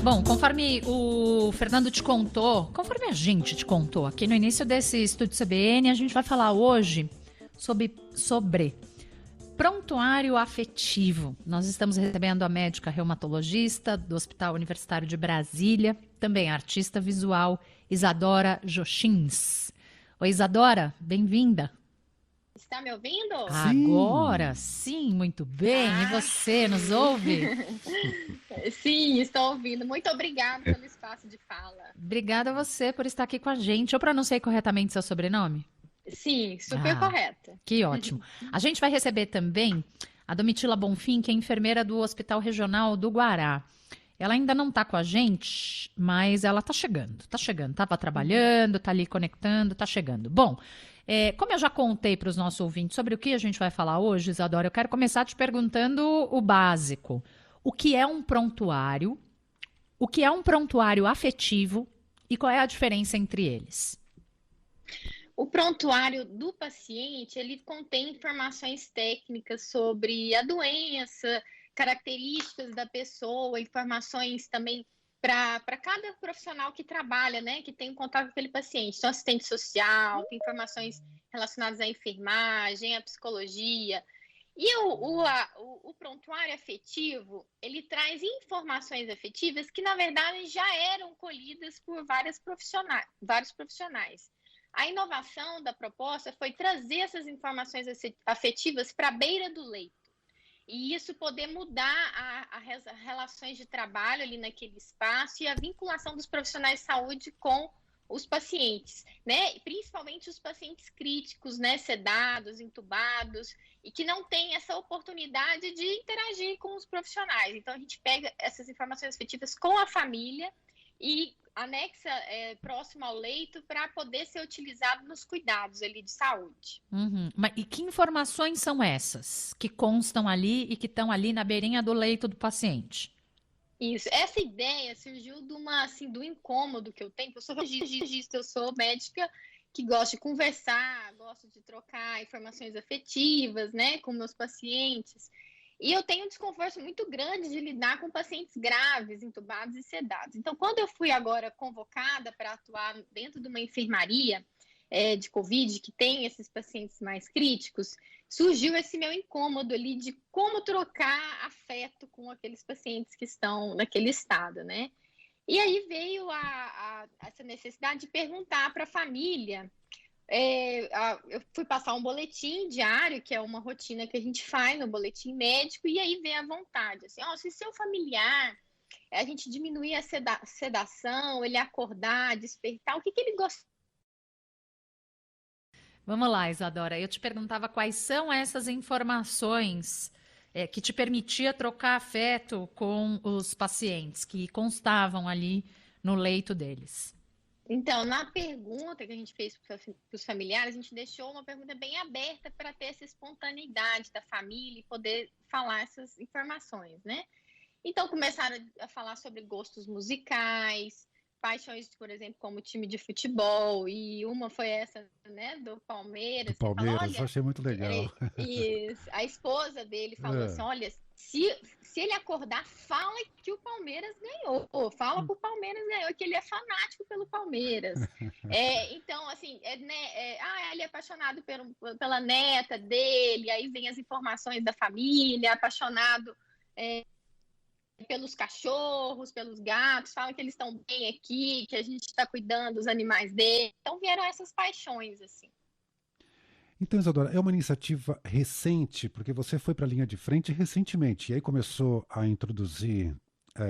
Bom, conforme o Fernando te contou, conforme a gente te contou aqui no início desse Estúdio CBN, a gente vai falar hoje sobre prontuário afetivo. Nós estamos recebendo a médica reumatologista do Hospital Universitário de Brasília, também artista visual, Isadora Jochins. Oi, Isadora, bem-vinda. Está me ouvindo? Agora sim, muito bem. E você, nos ouve? Sim, estou ouvindo. Muito obrigada pelo espaço de fala. Obrigada a você por estar aqui com a gente. Eu pronunciei corretamente seu sobrenome? Sim, super correta. Que ótimo. A gente vai receber também a Domitila Bonfim, que é enfermeira do Hospital Regional do Guará. Ela ainda não está com a gente, mas ela está chegando. Está chegando. Estava trabalhando, está ali conectando, está chegando. Bom, como eu já contei para os nossos ouvintes sobre o que a gente vai falar hoje, Isadora, eu quero começar te perguntando o básico. O que é um prontuário? O que é um prontuário afetivo? E qual é a diferença entre eles? O prontuário do paciente, ele contém informações técnicas sobre a doença, características da pessoa, informações também para cada profissional que trabalha, né, que tem um contato com aquele paciente. Então, assistente social, tem informações relacionadas à enfermagem, à psicologia. E o prontuário afetivo, ele traz informações afetivas que, na verdade, já eram colhidas por vários profissionais. A inovação da proposta foi trazer essas informações afetivas para a beira do leito. E isso poder mudar as relações de trabalho ali naquele espaço e a vinculação dos profissionais de saúde com os pacientes, né? Principalmente os pacientes críticos, né? Sedados, entubados, e que não têm essa oportunidade de interagir com os profissionais. Então, a gente pega essas informações afetivas com a família e anexa próximo ao leito para poder ser utilizado nos cuidados ali de saúde. E que informações são essas que constam ali e que estão ali na beirinha do leito do paciente? Isso, essa ideia surgiu do incômodo que eu tenho, eu sou regista, eu sou médica que gosta de conversar, gosto de trocar informações afetivas, né, com meus pacientes. E eu tenho um desconforto muito grande de lidar com pacientes graves, entubados e sedados. Então, quando eu fui agora convocada para atuar dentro de uma enfermaria de Covid, que tem esses pacientes mais críticos, surgiu esse meu incômodo ali de como trocar afeto com aqueles pacientes que estão naquele estado, né? E aí veio essa necessidade de perguntar para a família. Eu fui passar um boletim diário, que é uma rotina que a gente faz no boletim médico, e aí vem a vontade, assim, se seu familiar, a gente diminuir a sedação, ele acordar, despertar, o que ele gosta. Vamos lá, Isadora. Eu te perguntava quais são essas informações que te permitia trocar afeto com os pacientes que constavam ali no leito deles. Então, na pergunta que a gente fez para os familiares, a gente deixou uma pergunta bem aberta para ter essa espontaneidade da família e poder falar essas informações, né? Então, começaram a falar sobre gostos musicais, paixões, por exemplo, como time de futebol, e uma foi essa, né, do Do Palmeiras, que ele falou, Palmeiras, olha, achei muito legal. a esposa dele falou assim, É. olha, se ele acordar, fala que o Palmeiras ganhou, fala que o Palmeiras ganhou, que ele é fanático pelo Palmeiras. Então, assim, ele é apaixonado pela neta dele, aí vem as informações da família, apaixonado pelos cachorros, pelos gatos, fala que eles estão bem aqui, que a gente está cuidando dos animais dele. Então vieram essas paixões, assim. Então, Isadora, é uma iniciativa recente, porque você foi para a linha de frente recentemente, e aí começou a introduzir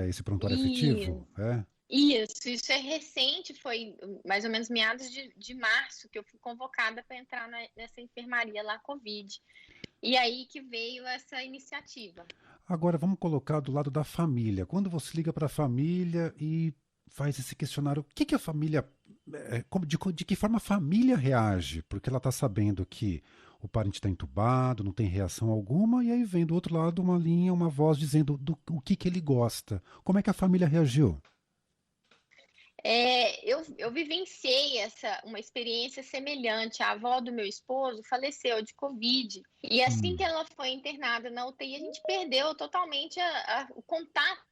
esse prontuário afetivo, é? Isso é recente, foi mais ou menos meados de março que eu fui convocada para entrar nessa enfermaria lá, Covid. E aí que veio essa iniciativa. Agora, vamos colocar do lado da família. Quando você liga para a família e faz esse questionário, o que a família, de que forma a família reage? Porque ela está sabendo que o parente está entubado, não tem reação alguma, e aí vem do outro lado uma linha, uma voz dizendo o que ele gosta. Como é que a família reagiu? Eu vivenciei uma experiência semelhante. A avó do meu esposo faleceu de Covid. E assim que ela foi internada na UTI, a gente perdeu totalmente o contato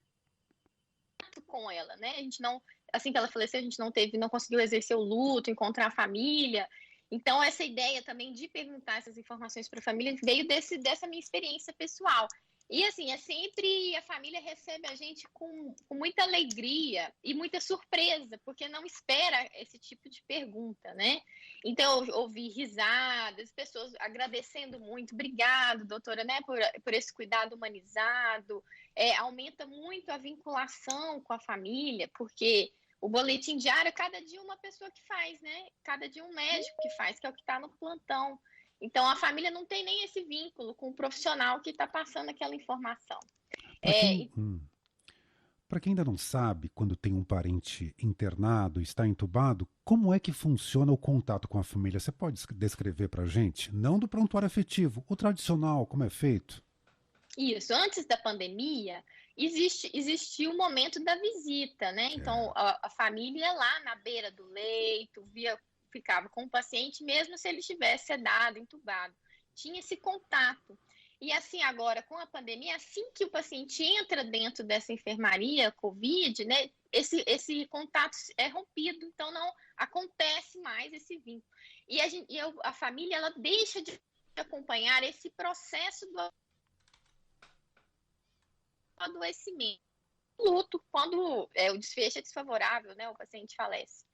contato com ela, né? A gente não, assim que ela faleceu, a gente não conseguiu exercer o luto, encontrar a família. Então, essa ideia também de perguntar essas informações para a família veio dessa minha experiência pessoal. E assim, é sempre a família recebe a gente com muita alegria e muita surpresa, porque não espera esse tipo de pergunta, né? Então, eu ouvi risadas, pessoas agradecendo muito, obrigado, doutora, né, por esse cuidado humanizado. Aumenta muito a vinculação com a família, porque o boletim diário, cada dia uma pessoa que faz, né? Cada dia um médico que faz, que é o que está no plantão. Então, a família não tem nem esse vínculo com o profissional que está passando aquela informação. Para quem, para quem ainda não sabe, quando tem um parente internado, está entubado, como é que funciona o contato com a família? Você pode descrever para a gente? Não do prontuário afetivo, o tradicional, como é feito? Isso, antes da pandemia, existia o momento da visita, né? Então, a família ia lá na beira do leito, ficava com o paciente, mesmo se ele estivesse sedado, entubado. Tinha esse contato. E assim, agora, com a pandemia, assim que o paciente entra dentro dessa enfermaria COVID, né, esse contato é rompido, então não acontece mais esse vínculo. E a família, ela deixa de acompanhar esse processo do adoecimento. Luto, quando o desfecho é desfavorável, né, o paciente falece.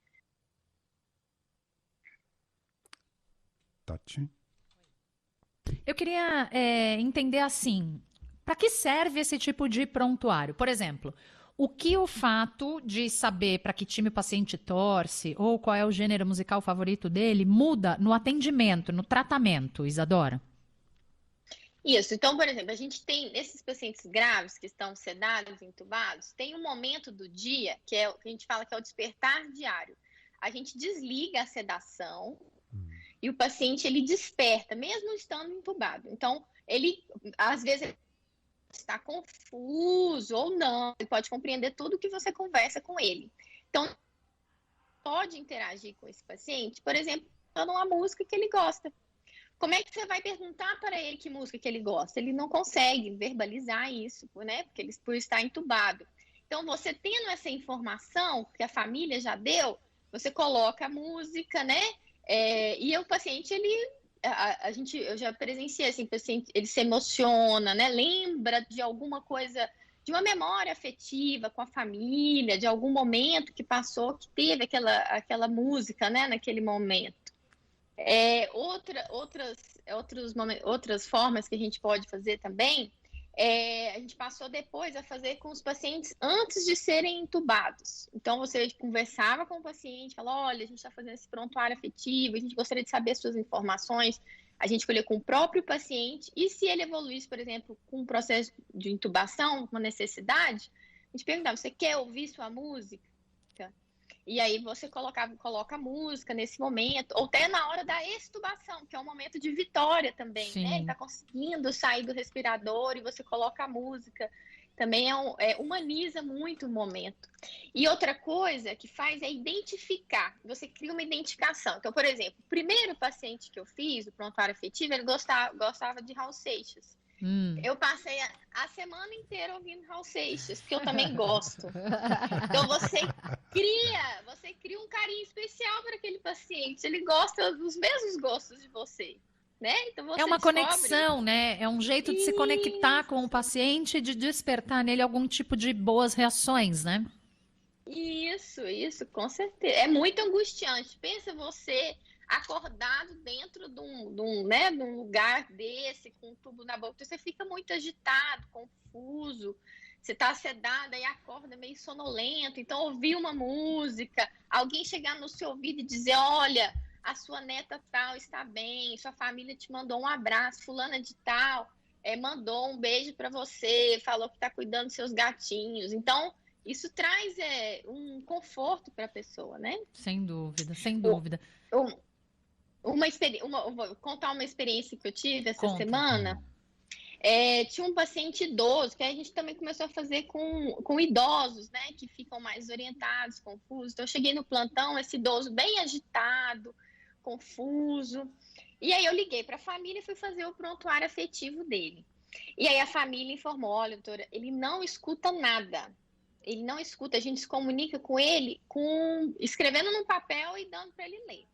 Tati? Eu queria entender assim, para que serve esse tipo de prontuário? Por exemplo, o que o fato de saber para que time o paciente torce ou qual é o gênero musical favorito dele muda no atendimento, no tratamento, Isadora? Isso, então, por exemplo, a gente tem, nesses pacientes graves que estão sedados, entubados, tem um momento do dia, que é o que a gente fala que é o despertar diário. A gente desliga a sedação e o paciente, ele desperta, mesmo estando entubado. Então, ele, às vezes, ele está confuso ou não, ele pode compreender tudo que você conversa com ele. Então, pode interagir com esse paciente, por exemplo, dando uma música que ele gosta. Como é que você vai perguntar para ele que música que ele gosta? Ele não consegue verbalizar isso, né? Porque ele por estar entubado. Então, você tendo essa informação que a família já deu, você coloca a música, né? E o paciente, eu já presenciei assim, o paciente, ele se emociona, né? Lembra de alguma coisa, de uma memória afetiva com a família, de algum momento que passou, que teve aquela música, né? Naquele momento. Outras formas que a gente pode fazer também, a gente passou depois a fazer com os pacientes antes de serem entubados. Então, você conversava com o paciente, falava, olha, a gente está fazendo esse prontuário afetivo, a gente gostaria de saber suas informações, a gente escolheu com o próprio paciente, e se ele evoluísse, por exemplo, com um processo de intubação, uma necessidade, a gente perguntava, você quer ouvir sua música? E aí você coloca a música nesse momento, ou até na hora da extubação, que é um momento de vitória também, Sim. né? Ele está conseguindo sair do respirador e você coloca a música. Também humaniza muito o momento. E outra coisa que faz é identificar. Você cria uma identificação. Então, por exemplo, o primeiro paciente que eu fiz, o prontuário afetivo, ele gostava de Raul Seixas. Eu passei a semana inteira ouvindo Raul Seixas, porque eu também gosto. Então, você cria um carinho especial para aquele paciente. Ele gosta dos mesmos gostos de você, né? Então, você É uma descobre... conexão, né? É um jeito de se conectar com o paciente, de despertar nele algum tipo de boas reações, né? Isso, com certeza. É muito angustiante. Pensa você acordado dentro de um lugar desse, com um tubo na boca, você fica muito agitado, confuso, você está sedada e acorda meio sonolento, então ouvir uma música, alguém chegar no seu ouvido e dizer, olha, a sua neta tal está bem, sua família te mandou um abraço, fulana de tal, mandou um beijo para você, falou que está cuidando dos seus gatinhos, então isso traz um conforto para a pessoa, né? Sem dúvida, sem dúvida. Vou contar uma experiência que eu tive essa Conta. semana. Tinha um paciente idoso, que a gente também começou a fazer com idosos, né? Que ficam mais orientados, confusos. Então, eu cheguei no plantão, esse idoso bem agitado, confuso. E aí, eu liguei para a família e fui fazer o prontuário afetivo dele. E aí, a família informou, olha, doutora, ele não escuta nada. ele não escuta, a gente se comunica com ele escrevendo num papel e dando para ele ler.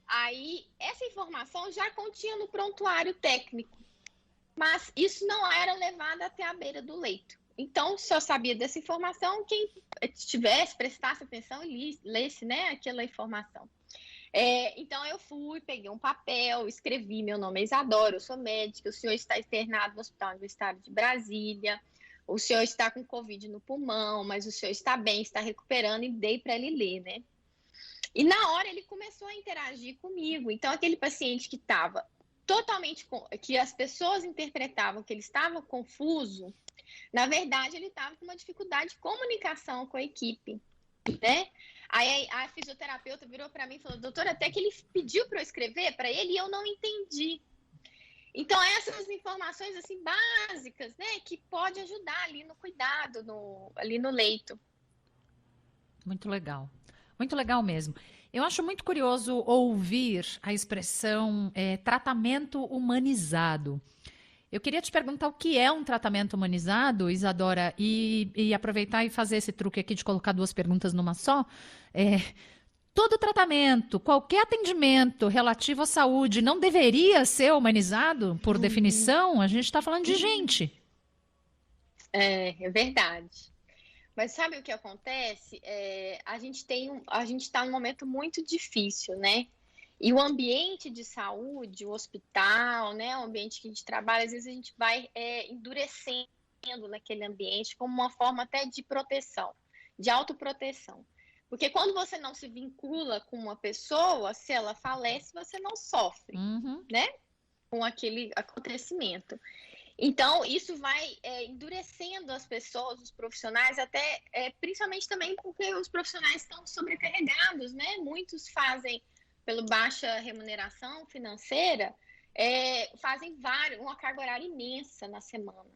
Aí, essa informação já continha no prontuário técnico, mas isso não era levado até a beira do leito. Então, se eu sabia dessa informação, quem prestasse atenção e lesse, né, aquela informação. Então, eu peguei um papel, escrevi: meu nome é Isadora, eu sou médica, o senhor está internado no Hospital Universitário de Brasília, o senhor está com Covid no pulmão, mas o senhor está bem, está recuperando, e dei para ele ler, né? E na hora ele começou a interagir comigo. Então, aquele paciente que estava que as pessoas interpretavam que ele estava confuso, na verdade, ele estava com uma dificuldade de comunicação com a equipe, né? Aí a fisioterapeuta virou para mim e falou: doutora, até que ele pediu para eu escrever para ele e eu não entendi. Então, essas informações assim básicas, né, que pode ajudar ali no cuidado, ali no leito. Muito legal mesmo. Eu acho muito curioso ouvir a expressão tratamento humanizado. Eu queria te perguntar o que é um tratamento humanizado, Isadora, e aproveitar e fazer esse truque aqui de colocar duas perguntas numa só. Todo tratamento, qualquer atendimento relativo à saúde não deveria ser humanizado, por definição? A gente está falando de gente. É verdade. Mas sabe o que acontece? A gente está num momento muito difícil, né? E o ambiente de saúde, o hospital, né? O ambiente que a gente trabalha, às vezes a gente vai endurecendo naquele ambiente como uma forma até de proteção, de autoproteção. Porque quando você não se vincula com uma pessoa, se ela falece, você não sofre, né? Com aquele acontecimento. Então, isso vai endurecendo as pessoas, os profissionais, até principalmente também porque os profissionais estão sobrecarregados, né? Muitos fazem, pela baixa remuneração financeira, fazem uma carga horária imensa na semana.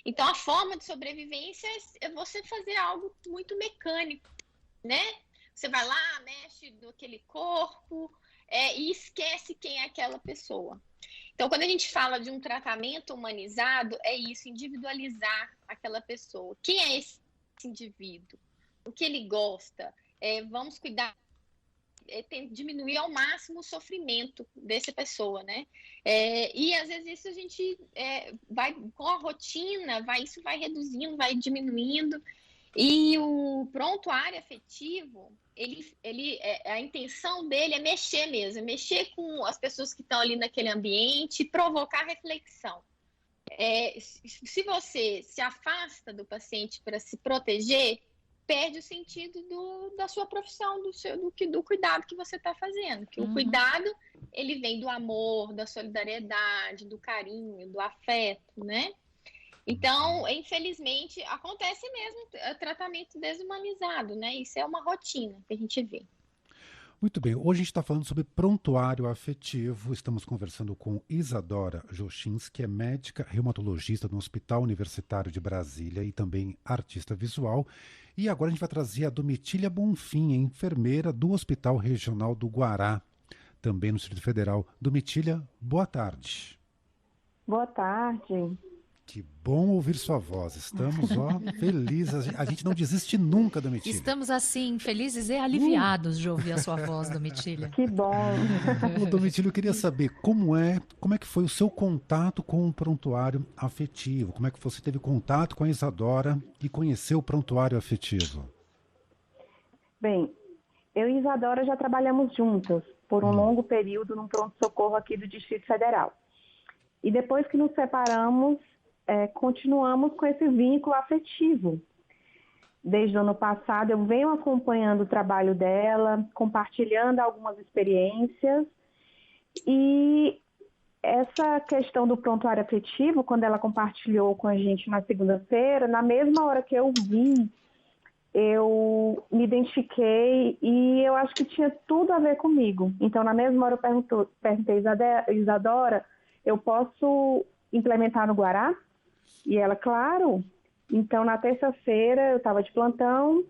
Então, a forma de sobrevivência é você fazer algo muito mecânico, né? Você vai lá, mexe naquele corpo e esquece quem é aquela pessoa. Então, quando a gente fala de um tratamento humanizado, é isso, individualizar aquela pessoa. Quem é esse indivíduo? O que ele gosta? Vamos cuidar, diminuir ao máximo o sofrimento dessa pessoa, né? E às vezes isso a gente vai, com a rotina, isso vai reduzindo, vai diminuindo. E o prontuário afetivo, a intenção dele é mexer mesmo, mexer com as pessoas que estão ali naquele ambiente, provocar reflexão. Se você se afasta do paciente para se proteger, perde o sentido da sua profissão, do cuidado que você está fazendo. Que o cuidado, ele vem do amor, da solidariedade, do carinho, do afeto, né? Então, infelizmente, acontece mesmo tratamento desumanizado, né? Isso é uma rotina que a gente vê. Muito bem, hoje a gente está falando sobre prontuário afetivo. Estamos conversando com Isadora Jochins, que é médica reumatologista no Hospital Universitário de Brasília e também artista visual. E agora a gente vai trazer a Domitília Bonfim, enfermeira do Hospital Regional do Guará, também no Distrito Federal. Domitília, boa tarde. Boa tarde. Que bom ouvir sua voz. Estamos, felizes. A gente não desiste nunca, Domitília. Estamos, assim, felizes e aliviados de ouvir a sua voz, Domitília. Que bom. Domitília, eu queria saber como é que foi o seu contato com o prontuário afetivo? Como é que você teve contato com a Isadora e conheceu o prontuário afetivo? Bem, eu e Isadora já trabalhamos juntas por um longo período num pronto-socorro aqui do Distrito Federal. E depois que nos separamos, continuamos com esse vínculo afetivo. Desde o ano passado, eu venho acompanhando o trabalho dela, compartilhando algumas experiências. E essa questão do prontuário afetivo, quando ela compartilhou com a gente na segunda-feira, na mesma hora que eu vi, eu me identifiquei e eu acho que tinha tudo a ver comigo. Então, na mesma hora eu perguntei, Isadora, eu posso implementar no Guará? E ela, claro. Então, na terça-feira, eu estava de plantão,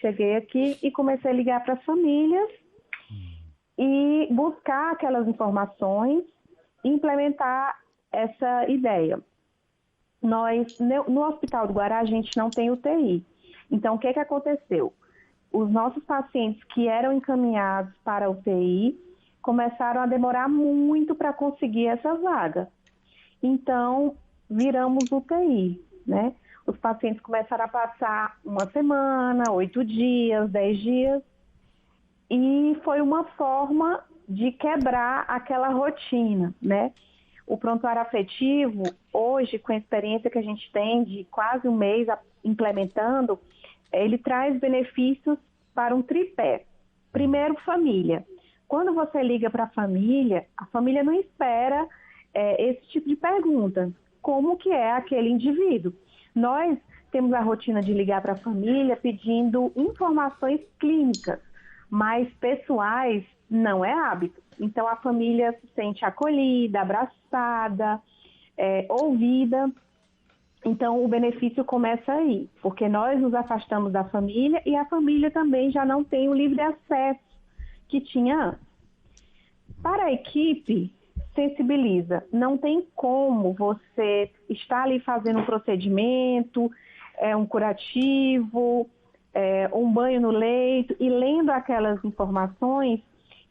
cheguei aqui e comecei a ligar para as famílias e buscar aquelas informações e implementar essa ideia. Nós, no Hospital do Guará, a gente não tem UTI. Então, o que aconteceu? Os nossos pacientes que eram encaminhados para a UTI começaram a demorar muito para conseguir essa vaga. Então, viramos UTI, né? Os pacientes começaram a passar uma semana, 8 dias, 10 dias, e foi uma forma de quebrar aquela rotina, né? O prontuário afetivo, hoje, com a experiência que a gente tem de quase um mês implementando, ele traz benefícios para um tripé. Primeiro, família. Quando você liga para a família não espera esse tipo de pergunta. Como que é aquele indivíduo? Nós temos a rotina de ligar para a família pedindo informações clínicas, mas pessoais não é hábito. Então, a família se sente acolhida, abraçada, ouvida. Então, o benefício começa aí, porque nós nos afastamos da família e a família também já não tem o livre acesso que tinha antes. Para a equipe, sensibiliza. Não tem como você estar ali fazendo um procedimento, um curativo, um banho no leito e lendo aquelas informações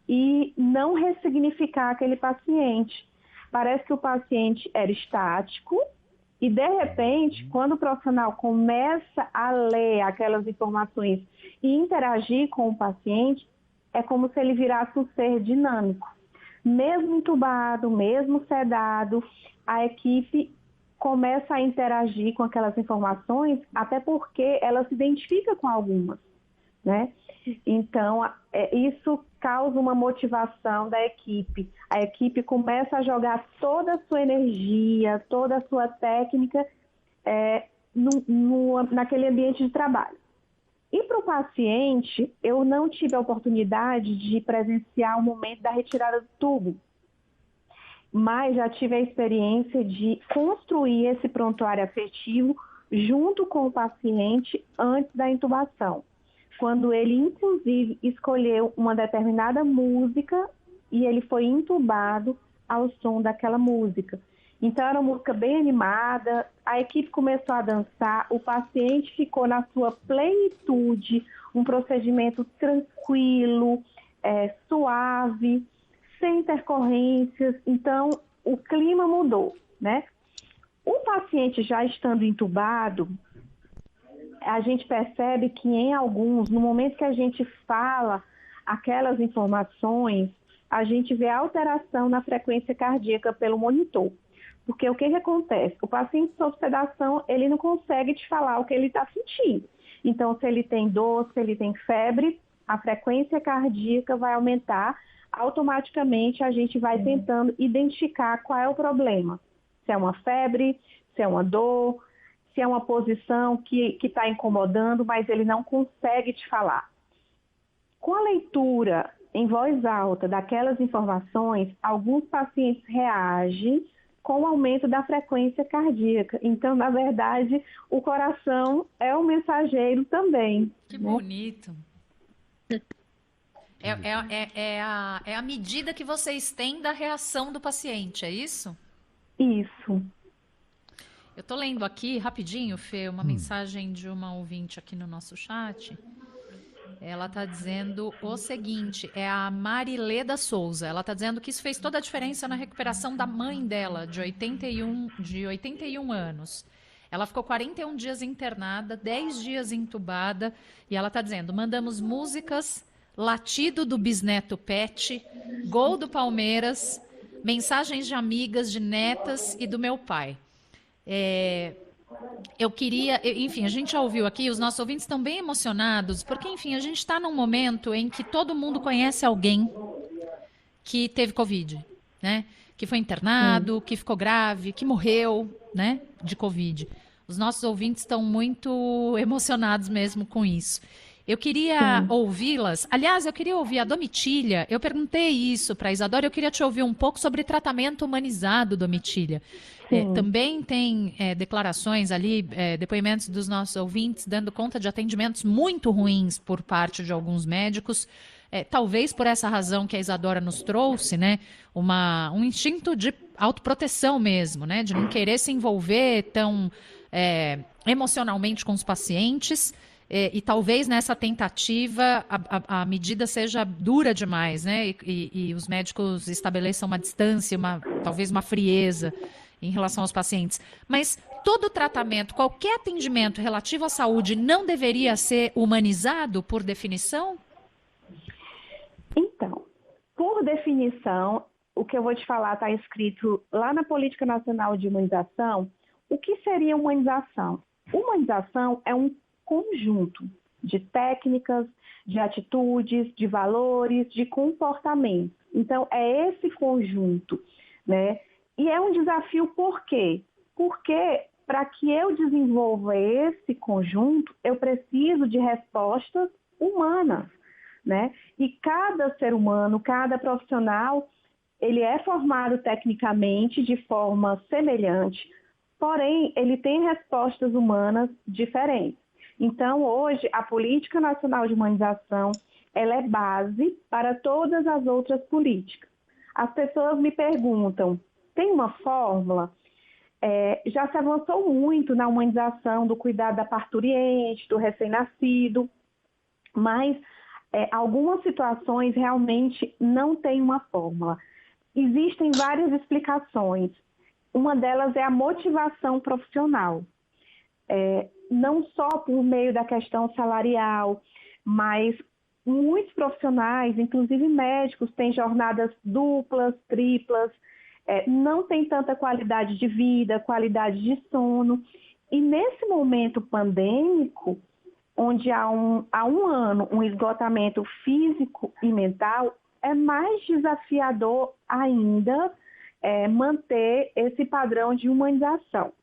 e não ressignificar aquele paciente. Parece que o paciente era estático e, de repente, quando o profissional começa a ler aquelas informações e interagir com o paciente, é como se ele virasse um ser dinâmico. Mesmo entubado, mesmo sedado, a equipe começa a interagir com aquelas informações, até porque ela se identifica com algumas, né? Então, isso causa uma motivação da equipe. A equipe começa a jogar toda a sua energia, toda a sua técnica naquele ambiente de trabalho. E para o paciente, eu não tive a oportunidade de presenciar o momento da retirada do tubo, mas já tive a experiência de construir esse prontuário afetivo junto com o paciente antes da intubação, quando ele, inclusive, escolheu uma determinada música e ele foi intubado ao som daquela música. Então, era uma música bem animada, a equipe começou a dançar, o paciente ficou na sua plenitude, um procedimento tranquilo, suave, sem intercorrências. Então, o clima mudou, né? O paciente já estando intubado, a gente percebe que em alguns, no momento que a gente fala aquelas informações, a gente vê alteração na frequência cardíaca pelo monitor. Porque o que acontece? O paciente sob sedação, ele não consegue te falar o que ele está sentindo. Então, se ele tem dor, se ele tem febre, a frequência cardíaca vai aumentar. Automaticamente, a gente vai tentando identificar qual é o problema. Se é uma febre, se é uma dor, se é uma posição que está incomodando, mas ele não consegue te falar. Com a leitura em voz alta daquelas informações, alguns pacientes reagem com o aumento da frequência cardíaca. Então, na verdade, o coração é o mensageiro também. Que bonito. É a medida que vocês têm da reação do paciente, é isso? Isso. Eu estou lendo aqui, rapidinho, Fê, uma mensagem de uma ouvinte aqui no nosso chat. Ela está dizendo o seguinte, é a Marileda Souza. Ela está dizendo que isso fez toda a diferença na recuperação da mãe dela, de 81 anos. Ela ficou 41 dias internada, 10 dias entubada, e ela está dizendo, mandamos músicas, latido do bisneto Pet, gol do Palmeiras, mensagens de amigas, de netas e do meu pai. Eu queria, enfim, a gente já ouviu aqui, os nossos ouvintes estão bem emocionados, porque, enfim, a gente está num momento em que todo mundo conhece alguém que teve Covid, né? Que foi internado, que ficou grave, que morreu, né? De Covid. Os nossos ouvintes estão muito emocionados mesmo com isso. Eu queria ouvi-las. Aliás, eu queria ouvir a Domitília. Eu perguntei isso para a Isadora. Eu queria te ouvir um pouco sobre tratamento humanizado, Domitília. Também tem declarações ali, depoimentos dos nossos ouvintes, dando conta de atendimentos muito ruins por parte de alguns médicos. Talvez por essa razão que a Isadora nos trouxe, né? Um instinto de autoproteção mesmo, né? De não querer se envolver tão emocionalmente com os pacientes. e talvez nessa tentativa a medida seja dura demais, né? E os médicos estabeleçam uma distância, talvez uma frieza em relação aos pacientes. Mas todo tratamento, qualquer atendimento relativo à saúde não deveria ser humanizado por definição? Então, por definição, o que eu vou te falar está escrito lá na Política Nacional de Humanização. O que seria humanização? Humanização é um conjunto de técnicas, de atitudes, de valores, de comportamento. Então, é esse conjunto, né? E é um desafio por quê? Porque para que eu desenvolva esse conjunto, eu preciso de respostas humanas, né? E cada ser humano, cada profissional, ele é formado tecnicamente de forma semelhante, porém, ele tem respostas humanas diferentes. Então, hoje, a Política Nacional de Humanização, ela é base para todas as outras políticas. As pessoas me perguntam, tem uma fórmula? Já se avançou muito na humanização do cuidado da parturiente, do recém-nascido, mas algumas situações realmente não tem uma fórmula. Existem várias explicações. Uma delas é a motivação profissional. Não só por meio da questão salarial, mas muitos profissionais, inclusive médicos, têm jornadas duplas, triplas, não tem tanta qualidade de vida, qualidade de sono. E nesse momento pandêmico, onde há um ano um esgotamento físico e mental, é mais desafiador ainda manter esse padrão de humanização.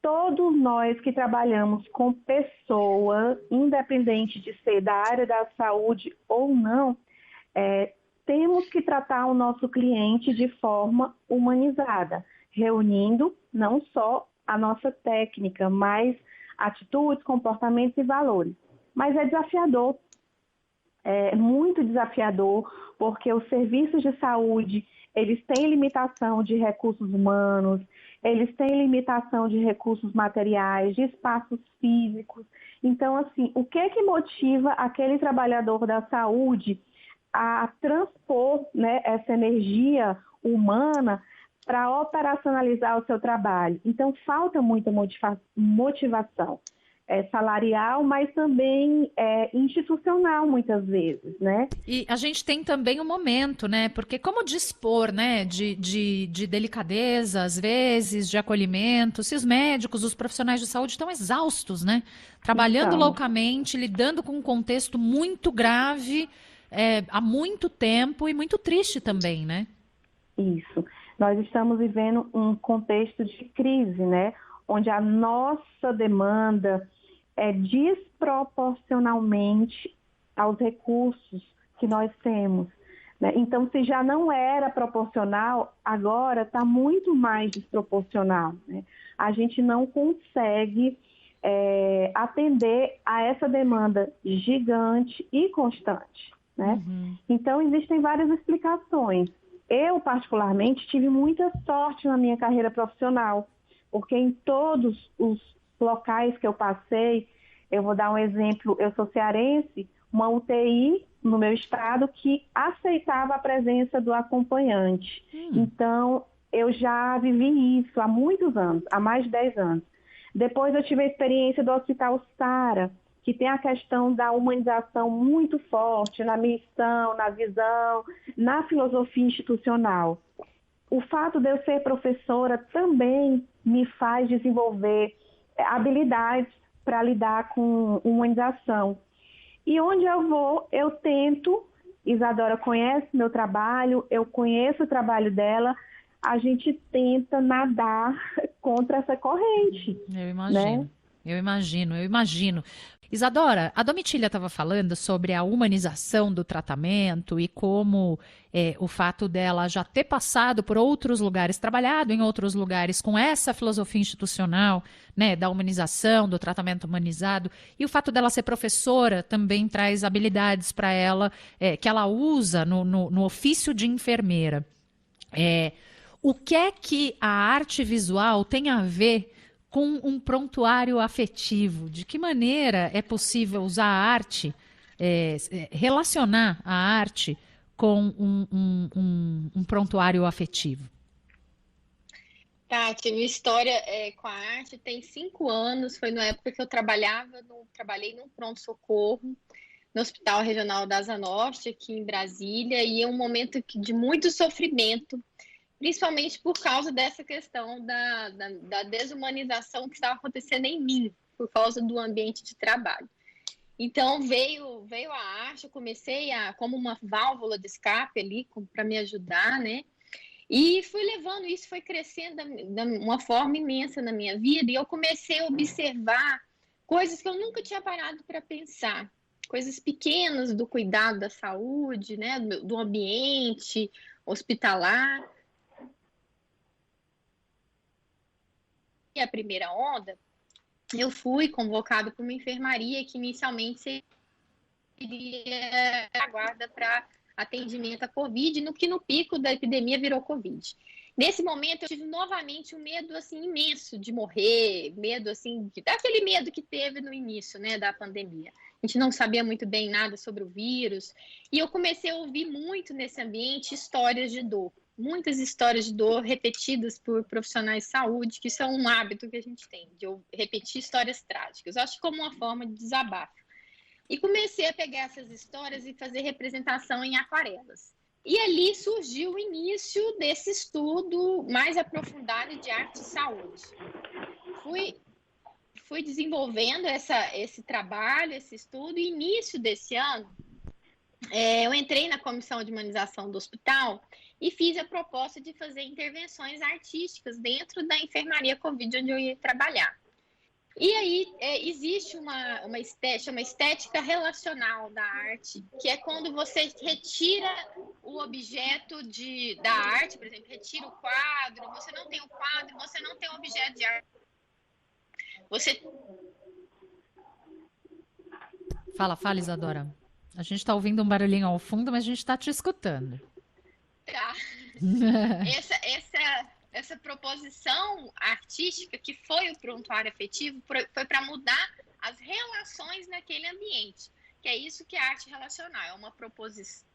Todos nós que trabalhamos com pessoas, independente de ser da área da saúde ou não, temos que tratar o nosso cliente de forma humanizada, reunindo não só a nossa técnica, mas atitudes, comportamentos e valores. Mas é desafiador, é muito desafiador, porque os serviços de saúde, eles têm limitação de recursos humanos, eles têm limitação de recursos materiais, de espaços físicos. Então, assim, o que motiva aquele trabalhador da saúde a transpor, né, essa energia humana para operacionalizar o seu trabalho? Então, falta muita motivação salarial, mas também institucional, muitas vezes, né? E a gente tem também um momento, né? Porque como dispor, né, de delicadeza, às vezes, de acolhimento, se os médicos, os profissionais de saúde estão exaustos, né? Trabalhando loucamente, lidando com um contexto muito grave, há muito tempo e muito triste também, né? Isso. Nós estamos vivendo um contexto de crise, né? Onde a nossa demanda é desproporcionalmente aos recursos que nós temos, né? Então, se já não era proporcional, agora está muito mais desproporcional, né? A gente não consegue atender a essa demanda gigante e constante, né? Uhum. Então, existem várias explicações. Eu, particularmente, tive muita sorte na minha carreira profissional, porque em todos os locais que eu passei, eu vou dar um exemplo, eu sou cearense, uma UTI no meu estado que aceitava a presença do acompanhante. Então, eu já vivi isso há muitos anos, há mais de 10 anos. Depois eu tive a experiência do Hospital Sara, que tem a questão da humanização muito forte na missão, na visão, na filosofia institucional. O fato de eu ser professora também me faz desenvolver habilidades para lidar com humanização. E onde eu vou, eu tento, Isadora conhece meu trabalho, eu conheço o trabalho dela, a gente tenta nadar contra essa corrente. Eu imagino, né? Eu imagino. Isadora, a Domitília estava falando sobre a humanização do tratamento e como o fato dela já ter passado por outros lugares, trabalhado em outros lugares com essa filosofia institucional, né, da humanização, do tratamento humanizado, e o fato dela ser professora também traz habilidades para ela que ela usa no ofício de enfermeira. O que é que a arte visual tem a ver com um prontuário afetivo? De que maneira é possível usar a arte, relacionar a arte com um prontuário afetivo? Tati, minha história com a arte tem 5 anos. Foi na época que eu trabalhei num pronto-socorro no Hospital Regional da Asa Norte, aqui em Brasília, e é um momento de muito sofrimento, principalmente por causa dessa questão da desumanização que estava acontecendo em mim, por causa do ambiente de trabalho. Então, veio a arte, eu comecei como uma válvula de escape ali, para me ajudar, né? E fui levando isso, foi crescendo de uma forma imensa na minha vida, e eu comecei a observar coisas que eu nunca tinha parado para pensar, coisas pequenas do cuidado da saúde, né? Do ambiente hospitalar. E a primeira onda, eu fui convocada para uma enfermaria que inicialmente seria a guarda para atendimento à Covid, no que no pico da epidemia virou Covid. Nesse momento eu tive novamente um medo assim imenso de morrer, medo assim, daquele medo que teve no início, né, da pandemia. A gente não sabia muito bem nada sobre o vírus, e eu comecei a ouvir muito nesse ambiente histórias de dor. Muitas histórias de dor repetidas por profissionais de saúde, que são um hábito que a gente tem, de repetir histórias trágicas. Eu acho como uma forma de desabafo. E comecei a pegar essas histórias e fazer representação em aquarelas. E ali surgiu o início desse estudo mais aprofundado de arte e saúde. Fui desenvolvendo esse trabalho, esse estudo, e início desse ano, eu entrei na comissão de humanização do hospital e fiz a proposta de fazer intervenções artísticas dentro da enfermaria Covid, onde eu ia trabalhar. E aí existe uma estética relacional da arte, que é quando você retira o objeto da arte, por exemplo, retira o quadro, você não tem o quadro, você não tem o objeto de arte. Fala, Isadora. A gente está ouvindo um barulhinho ao fundo, mas a gente está te escutando. Tá. Essa proposição artística, que foi o prontuário afetivo, foi para mudar as relações naquele ambiente, que é isso que é arte relacional, é uma proposição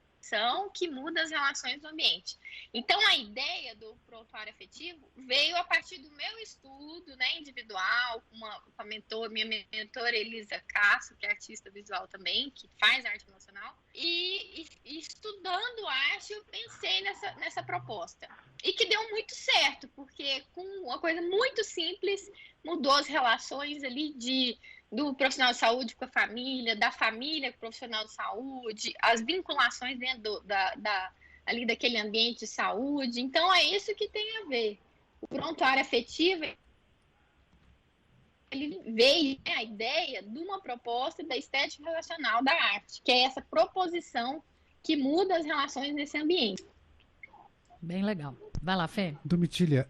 que muda as relações do ambiente. Então, a ideia do prontuário afetivo veio a partir do meu estudo, né, individual, com a minha mentora Elisa Castro, que é artista visual também, que faz arte relacional, e estudando arte, eu pensei nessa proposta. E que deu muito certo, porque com uma coisa muito simples, mudou as relações ali do profissional de saúde com a família, da família com o profissional de saúde, as vinculações dentro ali daquele ambiente de saúde. Então, é isso que tem a ver. O prontuário afetivo, ele veio, né, a ideia de uma proposta da estética relacional da arte, que é essa proposição que muda as relações nesse ambiente. Bem legal. Vai lá, Fê. Domitília,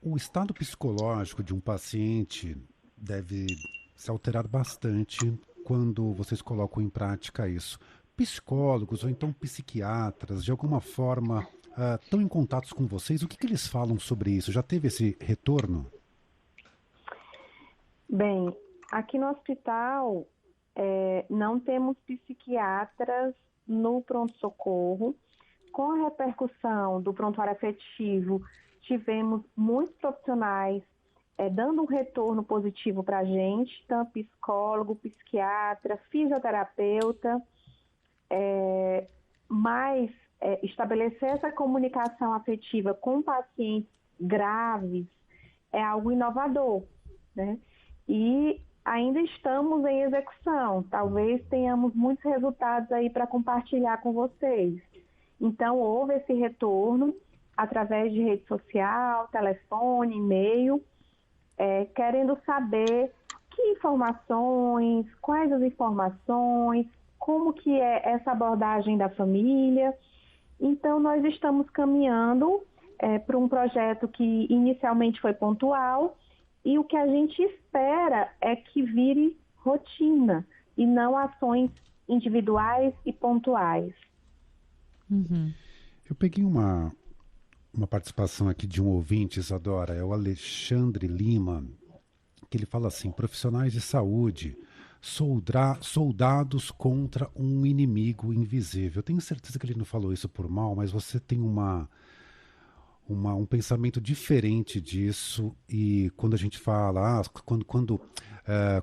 o estado psicológico de um paciente deve se alterar bastante quando vocês colocam em prática isso. Psicólogos ou então psiquiatras, de alguma forma, estão em contato com vocês? O que eles falam sobre isso? Já teve esse retorno? Bem, aqui no hospital não temos psiquiatras no pronto-socorro. Com a repercussão do prontuário afetivo, tivemos muitos profissionais dando um retorno positivo para a gente, tanto psicólogo, psiquiatra, fisioterapeuta, mas estabelecer essa comunicação afetiva com pacientes graves é algo inovador, né? E ainda estamos em execução, talvez tenhamos muitos resultados aí para compartilhar com vocês. Então, houve esse retorno através de rede social, telefone, e-mail, querendo saber que informações, quais as informações, como que é essa abordagem da família. Então, nós estamos caminhando para um projeto que inicialmente foi pontual, e o que a gente espera é que vire rotina e não ações individuais e pontuais. Uhum. Eu peguei uma participação aqui de um ouvinte, Isadora, é o Alexandre Lima, que ele fala assim: profissionais de saúde, soldados contra um inimigo invisível. Eu tenho certeza que ele não falou isso por mal, mas você tem um pensamento diferente disso, e quando a gente fala, quando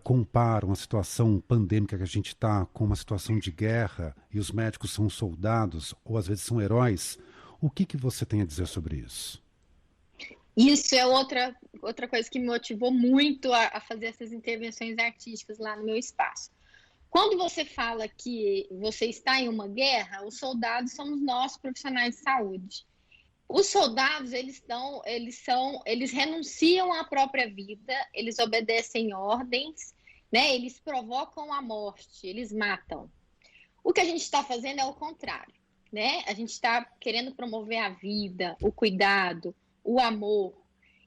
compara uma situação pandêmica que a gente está com uma situação de guerra e os médicos são soldados, ou às vezes são heróis, o que você tem a dizer sobre isso? Isso é outra coisa que me motivou muito a fazer essas intervenções artísticas lá no meu espaço. Quando você fala que você está em uma guerra, os soldados somos nós, profissionais de saúde. Os soldados, eles renunciam à própria vida, eles obedecem ordens, né? Eles provocam a morte, eles matam. O que a gente está fazendo é o contrário, né? A gente está querendo promover a vida, o cuidado, o amor.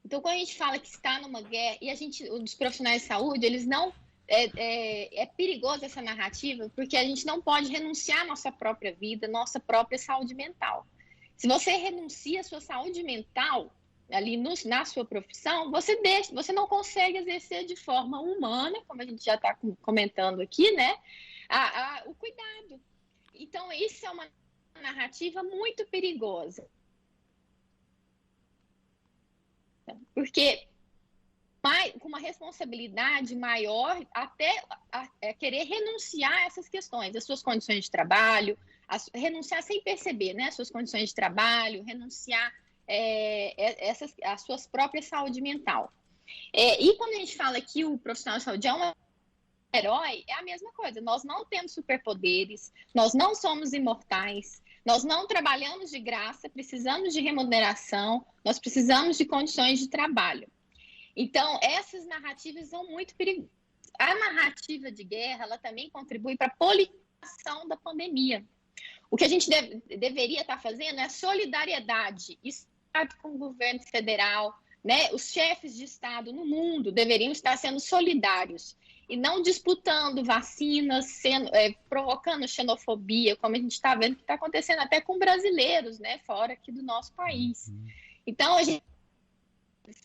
Então, quando a gente fala que está numa guerra, e os profissionais de saúde, eles não... É perigoso essa narrativa, porque a gente não pode renunciar à nossa própria vida, nossa própria saúde mental. Se você renuncia à sua saúde mental, ali na sua profissão, você não consegue exercer de forma humana, como a gente já está comentando aqui, né? O cuidado. Então, isso é uma narrativa muito perigosa. Porque com uma responsabilidade maior, até querer renunciar a essas questões, as suas condições de trabalho, renunciar sem perceber, né? As suas condições de trabalho, renunciar a sua própria saúde mental. E quando a gente fala que o profissional de saúde é um herói, é a mesma coisa. Nós não temos superpoderes, nós não somos imortais, nós não trabalhamos de graça, precisamos de remuneração, nós precisamos de condições de trabalho. Então, essas narrativas são muito perigosas. A narrativa de guerra, ela também contribui para a politização da pandemia. O que a gente deveria estar fazendo é solidariedade, Estado com o governo federal, né? Os chefes de Estado no mundo deveriam estar sendo solidários e não disputando vacinas, provocando xenofobia, como a gente está vendo que está acontecendo até com brasileiros, né? Fora aqui do nosso país. Então, a gente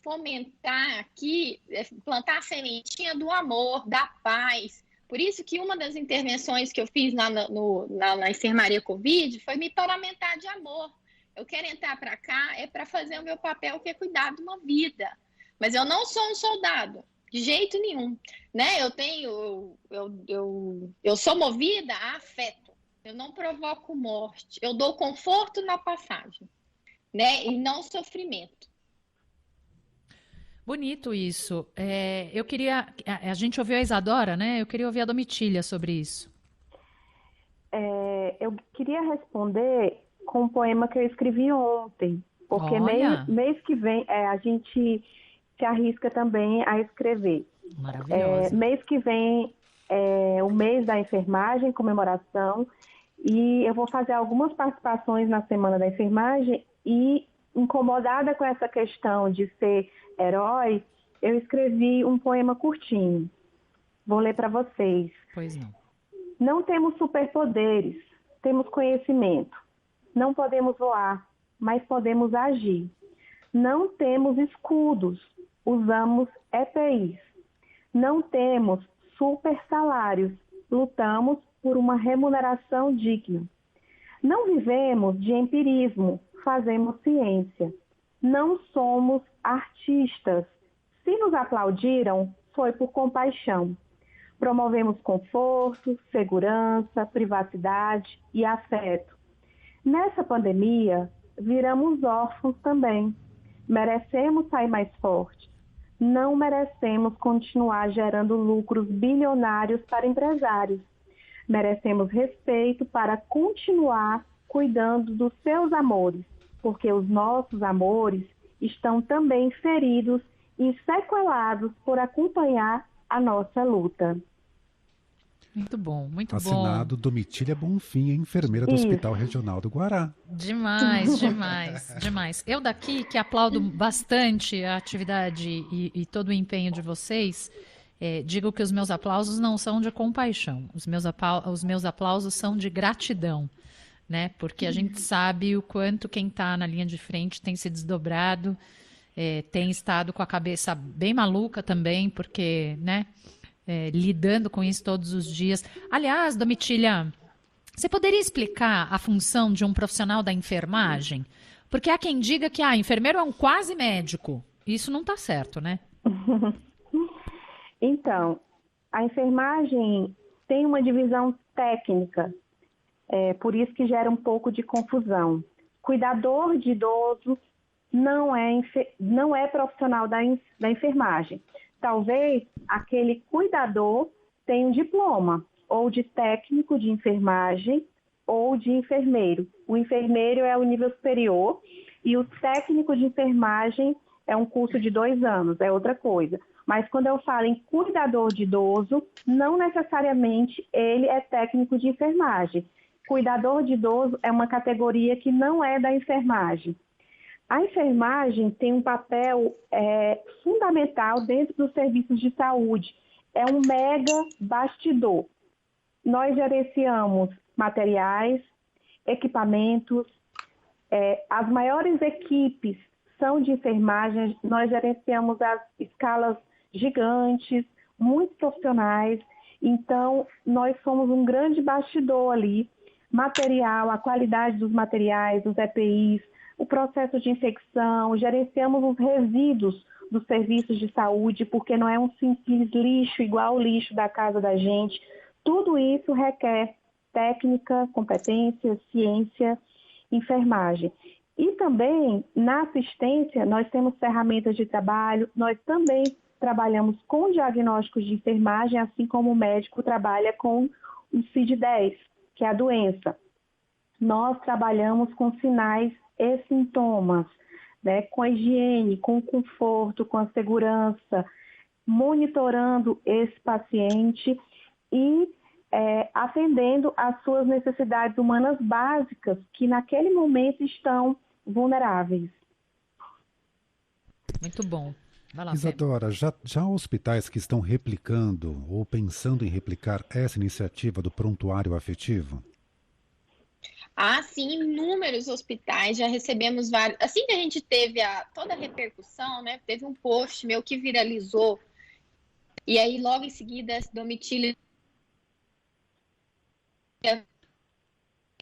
fomentar aqui, plantar a sementinha do amor, da paz. Por isso que uma das intervenções que eu fiz na enfermaria Covid foi me paramentar de amor. Eu quero entrar para cá para fazer o meu papel, que é cuidar de uma vida. Mas eu não sou um soldado, de jeito nenhum. Né? Eu sou movida a afeto. Eu não provoco morte. Eu dou conforto na passagem, né? E não sofrimento. Bonito isso. Eu queria... A gente ouviu a Isadora, né? Eu queria ouvir a Domitília sobre isso. Eu queria responder com um poema que eu escrevi ontem, porque mês que vem a gente se arrisca também a escrever. Maravilhoso. Mês que vem é o mês da enfermagem, comemoração, e eu vou fazer algumas participações na Semana da Enfermagem e, incomodada com essa questão de ser herói, eu escrevi um poema curtinho. Vou ler para vocês. Pois não. Não temos superpoderes, temos conhecimento. Não podemos voar, mas podemos agir. Não temos escudos, usamos EPIs. Não temos super salários, lutamos por uma remuneração digna. Não vivemos de empirismo, fazemos ciência. Não somos artistas. Se nos aplaudiram, foi por compaixão. Promovemos conforto, segurança, privacidade e afeto. Nessa pandemia, viramos órfãos também. Merecemos sair mais fortes. Não merecemos continuar gerando lucros bilionários para empresários. Merecemos respeito para continuar cuidando dos seus amores, porque os nossos amores estão também feridos e sequelados por acompanhar a nossa luta. Muito bom, muito bom. Assinado Domitília Bonfim, enfermeira do Hospital Regional do Guará. Demais, demais, demais. Eu daqui, que aplaudo bastante a atividade e todo o empenho de vocês, digo que os meus aplausos não são de compaixão, os meus aplausos são de gratidão. né? Porque a gente sabe o quanto quem está na linha de frente tem se desdobrado, tem estado com a cabeça bem maluca também, porque, né, lidando com isso todos os dias. Aliás, Domitília, você poderia explicar a função de um profissional da enfermagem? Porque há quem diga que enfermeiro é um quase médico. Isso não está certo, né? Então, a enfermagem tem uma divisão técnica, por isso que gera um pouco de confusão. Cuidador de idoso não é profissional da enfermagem. Talvez aquele cuidador tenha um diploma, ou de técnico de enfermagem, ou de enfermeiro. O enfermeiro é o nível superior e o técnico de enfermagem é um curso de 2 anos, é outra coisa. Mas quando eu falo em cuidador de idoso, não necessariamente ele é técnico de enfermagem. Cuidador de idoso é uma categoria que não é da enfermagem. A enfermagem tem um papel fundamental dentro dos serviços de saúde. É um mega bastidor. Nós gerenciamos materiais, equipamentos, as maiores equipes são de enfermagem, nós gerenciamos as escalas gigantes, muito profissionais, então nós somos um grande bastidor ali, material, a qualidade dos materiais, dos EPIs, o processo de infecção, gerenciamos os resíduos dos serviços de saúde, porque não é um simples lixo igual o lixo da casa da gente, tudo isso requer técnica, competência, ciência, enfermagem. E também, na assistência, nós temos ferramentas de trabalho, nós também trabalhamos com diagnósticos de enfermagem, assim como o médico trabalha com o CID-10, que é a doença. Nós trabalhamos com sinais e sintomas, né, com a higiene, com o conforto, com a segurança, monitorando esse paciente e atendendo às suas necessidades humanas básicas, que naquele momento estão vulneráveis. Muito bom. Vai lá, Isadora, já há hospitais que estão replicando ou pensando em replicar essa iniciativa do prontuário afetivo? Sim, inúmeros hospitais, já recebemos vários. Assim que a gente teve toda a repercussão, né? Teve um post meu que viralizou, e aí logo em seguida essa Domitília,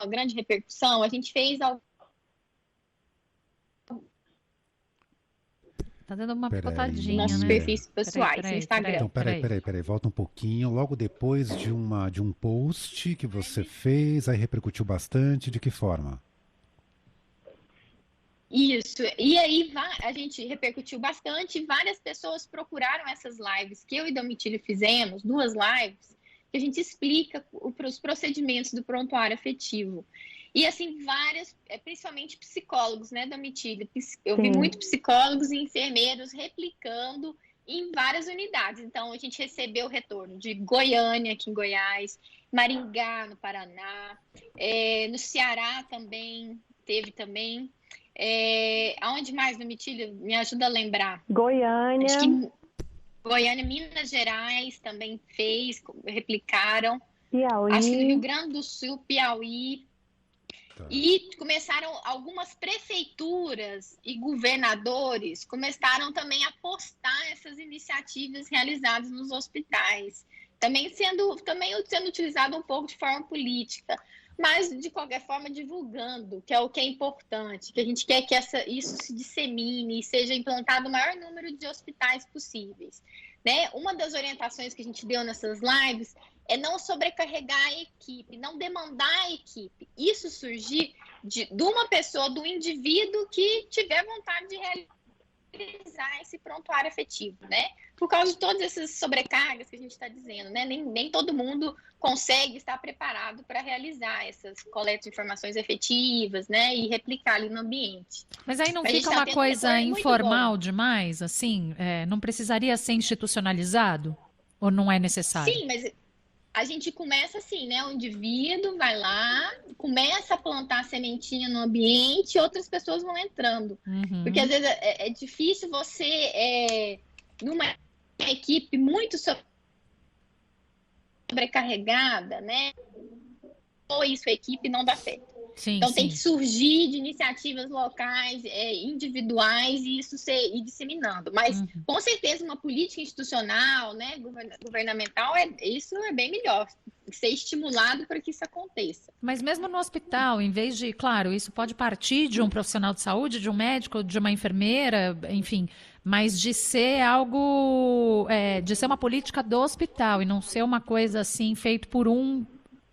uma grande repercussão, a gente fez algo. Tá dando uma Peraí. picotadinha, Nossos né? perfis pessoais no Instagram. Então, peraí, volta um pouquinho. Logo depois de um post que você fez, aí repercutiu bastante, de que forma? Isso, e aí a gente repercutiu bastante, várias pessoas procuraram essas lives que eu e Domitília fizemos, 2 lives, que a gente explica os procedimentos do prontuário afetivo. E assim, principalmente psicólogos, né, Domitília? Eu vi muito psicólogos e enfermeiros replicando em várias unidades. Então, a gente recebeu retorno de Goiânia, aqui em Goiás, Maringá, no Paraná, no Ceará também, teve também. Aonde mais, Domitília? Me ajuda a lembrar. Goiânia. Acho que Goiânia, Minas Gerais também replicaram. Piauí. Acho que no Rio Grande do Sul, Piauí. Tá. E começaram algumas prefeituras e governadores começaram também a postar essas iniciativas realizadas nos hospitais, também sendo utilizado um pouco de forma política, mas de qualquer forma divulgando, que é o que é importante, que a gente quer que isso se dissemine e seja implantado o maior número de hospitais possíveis, né? Uma das orientações que a gente deu nessas lives é não sobrecarregar a equipe, não demandar a equipe. Isso surgir de uma pessoa, do indivíduo que tiver vontade de realizar esse prontuário afetivo, né? Por causa de todas essas sobrecargas que a gente está dizendo, né? Nem todo mundo consegue estar preparado para realizar essas coletas de informações efetivas, né? E replicar ali no ambiente. Mas aí não fica uma coisa informal demais, assim? Não precisaria ser institucionalizado? Ou não é necessário? Sim, mas a gente começa assim, né? O indivíduo vai lá, começa a plantar a sementinha no ambiente e outras pessoas vão entrando. Uhum. Porque às vezes é difícil você, numa equipe muito sobrecarregada, né? Ou isso, a equipe não dá certo. Sim, Então, sim. tem que surgir de iniciativas locais, individuais, e isso ir disseminando. Mas, com certeza, uma política institucional, né, governamental, isso é bem melhor. Tem que ser estimulado para que isso aconteça. Mas mesmo no hospital, em vez de, claro, isso pode partir de um profissional de saúde, de um médico, de uma enfermeira, enfim, mas de ser algo, de ser uma política do hospital e não ser uma coisa assim, feito por um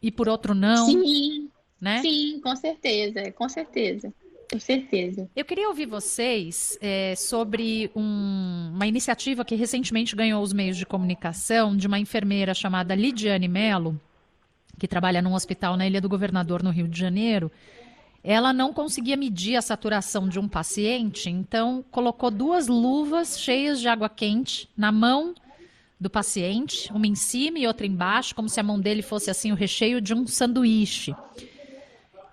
e por outro não, Sim, né? sim, com certeza, com certeza, com certeza. Eu queria ouvir vocês sobre uma iniciativa que recentemente ganhou os meios de comunicação de uma enfermeira chamada Lidiane Mello, que trabalha num hospital na Ilha do Governador, no Rio de Janeiro. Ela não conseguia medir a saturação de um paciente, então colocou 2 luvas cheias de água quente na mão do paciente, uma em cima e outra embaixo, como se a mão dele fosse assim o recheio de um sanduíche.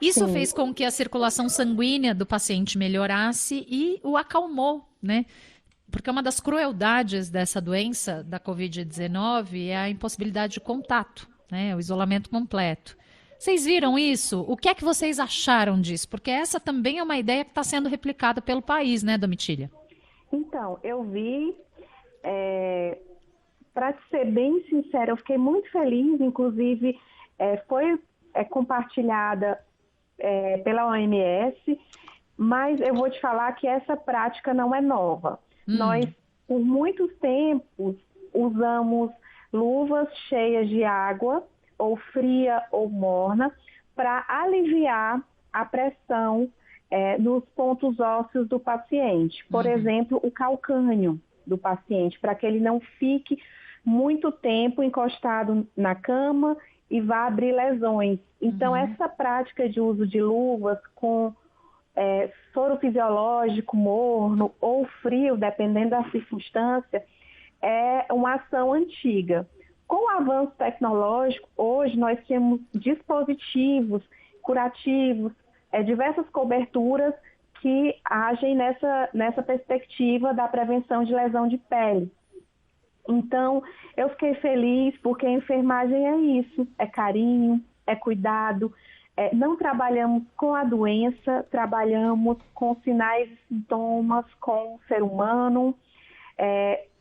Isso Sim. fez com que a circulação sanguínea do paciente melhorasse e o acalmou, né? Porque uma das crueldades dessa doença, da Covid-19, é a impossibilidade de contato, né? O isolamento completo. Vocês viram isso? O que é que vocês acharam disso? Porque essa também é uma ideia que está sendo replicada pelo país, né, Domitília? Então, eu vi, para ser bem sincera, eu fiquei muito feliz, inclusive foi compartilhada pela OMS, mas eu vou te falar que essa prática não é nova. Nós, por muitos tempos, usamos luvas cheias de água, ou fria ou morna, para aliviar a pressão nos pontos ósseos do paciente. Por exemplo, o calcânio do paciente, para que ele não fique muito tempo encostado na cama e vá abrir lesões. Então, essa prática de uso de luvas com soro fisiológico morno ou frio, dependendo da circunstância, é uma ação antiga. Com o avanço tecnológico, hoje nós temos dispositivos curativos, diversas coberturas que agem nessa perspectiva da prevenção de lesão de pele. Então, eu fiquei feliz porque a enfermagem é isso, é carinho, é cuidado. Não trabalhamos com a doença, trabalhamos com sinais e sintomas com o ser humano.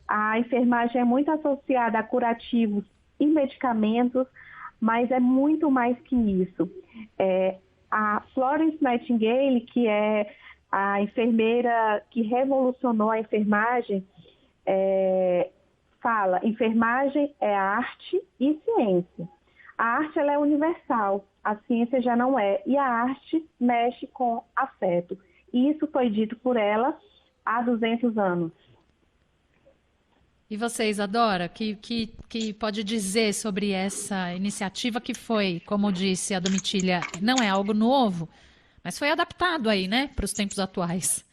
A enfermagem é muito associada a curativos e medicamentos, mas é muito mais que isso. A Florence Nightingale, que é a enfermeira que revolucionou a enfermagem, fala: enfermagem é arte e ciência. A arte ela é universal, a ciência já não é. E a arte mexe com afeto. E isso foi dito por ela há 200 anos. E você, Isadora, que pode dizer sobre essa iniciativa que foi, como disse a Domitília, não é algo novo, mas foi adaptado aí, né, para os tempos atuais.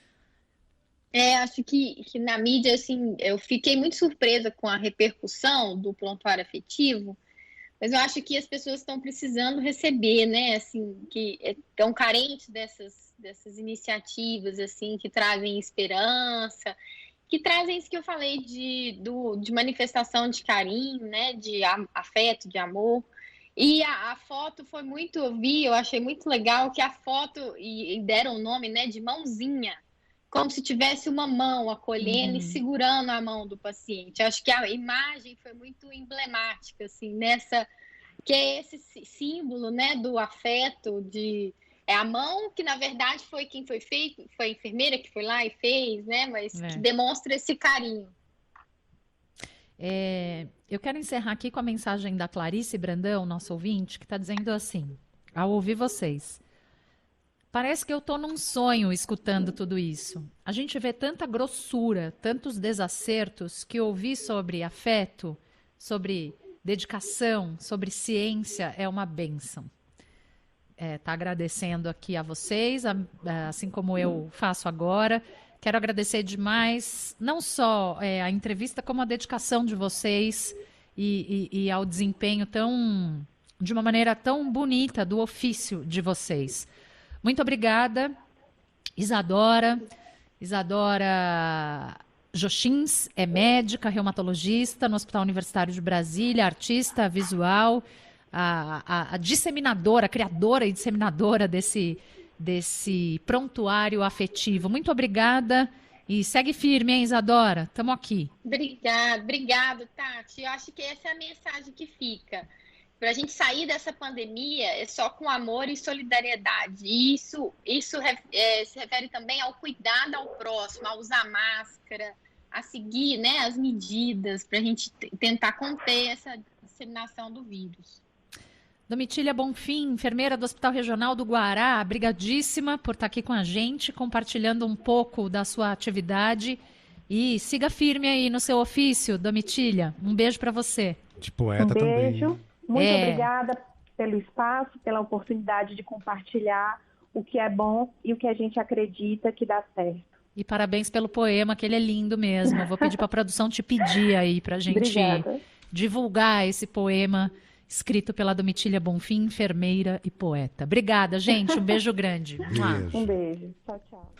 Acho que na mídia, assim, eu fiquei muito surpresa com a repercussão do prontuário afetivo, mas eu acho que as pessoas estão precisando receber, né, assim, que estão carentes dessas iniciativas, assim, que trazem esperança, que trazem isso que eu falei de manifestação de carinho, né, de afeto, de amor. E a foto foi muito, eu achei muito legal que a foto, e deram o nome, né, de mãozinha, como se tivesse uma mão acolhendo e segurando a mão do paciente. Acho que a imagem foi muito emblemática, assim, que é esse símbolo, né, do afeto, a mão que, na verdade, foi quem foi feito, foi a enfermeira que foi lá e fez, né, mas que demonstra esse carinho. Eu quero encerrar aqui com a mensagem da Clarice Brandão, nosso ouvinte, que está dizendo assim, ao ouvir vocês: parece que eu estou num sonho escutando tudo isso. A gente vê tanta grossura, tantos desacertos, que ouvir sobre afeto, sobre dedicação, sobre ciência é uma bênção. Tá agradecendo aqui a vocês, assim como eu faço agora. Quero agradecer demais, não só a entrevista, como a dedicação de vocês e ao desempenho de uma maneira tão bonita do ofício de vocês. Muito obrigada, Isadora. Isadora Jochins é médica, reumatologista no Hospital Universitário de Brasília, artista visual, a disseminadora, a criadora e disseminadora desse prontuário afetivo. Muito obrigada e segue firme, hein, Isadora? Estamos aqui. Obrigado, Tati. Eu acho que essa é a mensagem que fica. Para a gente sair dessa pandemia é só com amor e solidariedade. E isso se refere também ao cuidado ao próximo, a usar máscara, a seguir, né, as medidas para a gente tentar conter essa disseminação do vírus. Domitília Bonfim, enfermeira do Hospital Regional do Guará, brigadíssima por estar aqui com a gente, compartilhando um pouco da sua atividade. E siga firme aí no seu ofício, Domitília. Um beijo para você. De poeta também. Um beijo. Muito obrigada pelo espaço, pela oportunidade de compartilhar o que é bom e o que a gente acredita que dá certo. E parabéns pelo poema, que ele é lindo mesmo. Eu vou pedir para a produção te pedir aí para a gente divulgar esse poema escrito pela Domitília Bonfim, enfermeira e poeta. Obrigada, gente. Um beijo grande. Beijo. Um beijo. Tchau, tchau.